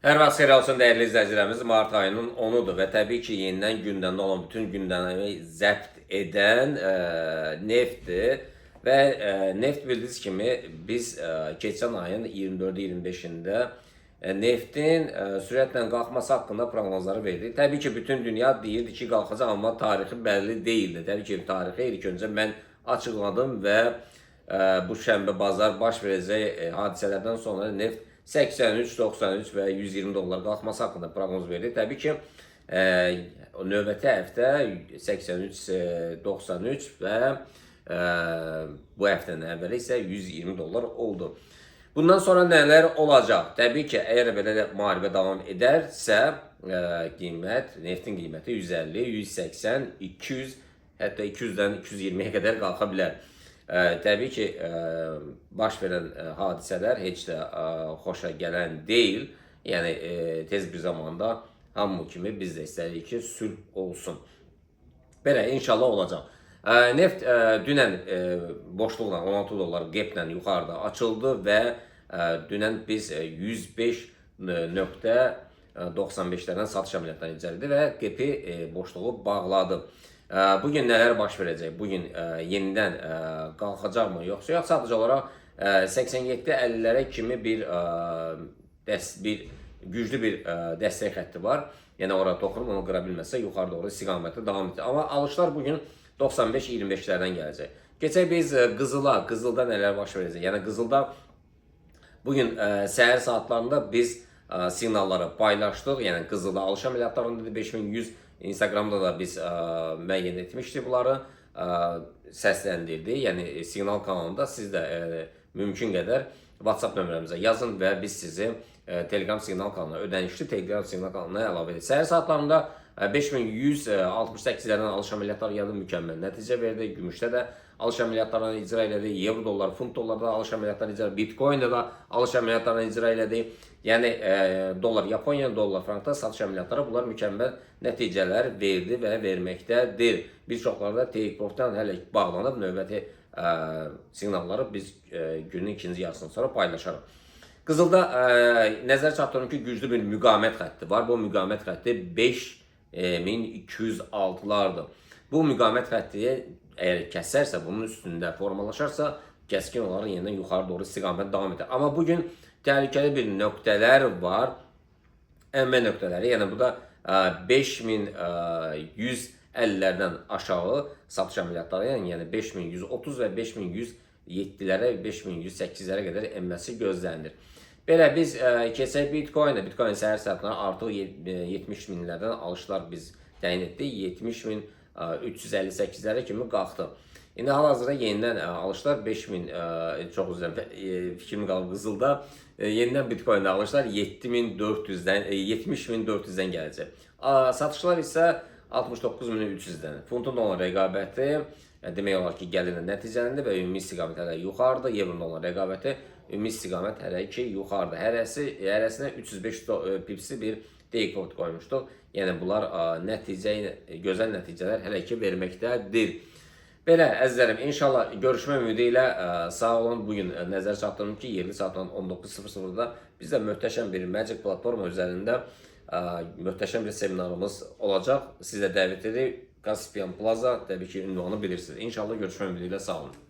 Hər vaxt xeyir olsun dəyərli izləyicilərimiz. Mart ayının 10-udur və təbii ki, yenidən gündəmdə olan bütün gündəmi zəbt edən neftdir. Və neft bildiyiniz kimi biz keçən ayın 24-25-də neftin sürətlə qalxması haqqında proqnozları verdik. Təbii ki, bütün dünya deyirdi ki, qalxacaq, amma tarixi bəlli deyildi. Təbii ki, tarixi ilk öncə mən açıqladım və bu şənbə bazar baş verəcək hadisələrdən sonra neft 83, 93 və 120 dollar qalxması haqqında proqnoz verdi. Təbii ki, növbəti həftə 83, 93 və bu həftənin əvvəli isə 120 dollar oldu. Bundan sonra nələr olacaq? Təbii ki, əgər belə müharibə davam edərsə, neftin qiyməti 150, 180, 200, hətta 200-dən 220-yə qədər qalxa bilər. Təbii ki, baş verən hadisələr heç də xoşa gələn deyil. Yəni, tez bir zamanda hamı kimi biz də istəyirik ki, sülh olsun. Belə, inşallah olacaq. Neft dünən boşluqla 16 dollar qeplə yuxarıda açıldı və dünən biz 105.95-lərdən satış əməliyyatları incələdi və qepi boşluğu bağladı. Bugün nələr baş verəcək? Bugün yenidən qalxacaqmı yoxsa yox? Sadəcə olaraq 87-50-lərə kimi bir güclü bir dəstək xətti var. Yəni ora toxunub onu qıra bilməsə yuxarı doğru istiqaməti davam edir. Amma alışlar bugün 95-25-lərdən gələcək. Keçək biz qızılda nələr baş verəcək? Yəni qızılda bugün səhər saatlarında biz siqnalları paylaşdıq. Yəni qızılda alış əməliyyatlarında 5100 Instagramda da biz müəyyən etmişdik bunları, səsləndirdik. Yəni siqnal kanalında siz də mümkün qədər WhatsApp nömrəmizə yazın və biz sizi Telegram siqnal kanalına, ödənişli Telegram siqnal kanalına əlavə edirik. Səhər saatlarında 5168-lərdən alış əməliyyatları gəldi, mükəmməl nəticə verdi. Gümüşdə də alış əməliyyatlarını icra elədi. Euro, dollar, funt dollarda alış əməliyyatlarını icra elədi. Bitcoin'də də alış əməliyyatlarını icra elədi. Yəni dollar, Yaponiya, dollar, frankda satış əməliyyatları bunlar mükəmməl nəticələr verdi və verməkdədir. Bir çoxları da take profitdən hələ bağlanıb növbəti siqnalları biz günün ikinci yarısından sonra paylaşarıq. Qızılda nəzər çatdırım ki, güclü bir müqamət xətti var. Bu müqamət xətti 5206'lardır. Bu müqamət xətti əgər kəsərsə, bunun üstündə formalaşarsa, kəskin olaraq yenidən yuxarı doğru istiqamət davam edir. Amma bugün təhlükəli bir nöqtələr var. Ənbə nöqtələri, yəni bu da 5150'lərdən aşağı satış əməliyyatları, yəni 5130 və 5107'lərə, 5108'lərə qədər enməsi gözlənilir. Belə biz keçək Bitcoin'ə. Bitcoin səhər saatlarına artıq 70 minlərdən alışlar biz təyin etdik. 70.358'lərə kimi qalxdı. İndi hal-hazırda yenidən alışlar 5000, çox üzrə fikrimi qalıb qızılda, yenidən Bitcoin'də alışlar 70.400'dən gələcək. Satışlar isə 69.300'dən. Funtun dollar rəqabəti demək olar ki, gəlirlə nəticələndi və ümumi istiqamət hələ yuxarıdır. Euro dollar rəqabəti ümumi istiqamət hələ ki yuxarıdır. Hərəsinə 305 pipsi bir take profit qoymuşduq. Yəni bunlar gözəl nəticələr hələ ki verməkdədir. Belə əzizlərim, inşallah görüşmə ümidi ilə sağ olun. Bugün nəzər çatdırdım ki, yerli saatların 19:00-da bizdə möhtəşəm bir Magic platforma üzərində möhtəşəm bir seminarımız olacaq. Sizə dəvət edirik. Caspian Plaza, təbii ki ünvanı bilirsiniz. İnşallah görüşmə ümidi ilə sağ olun.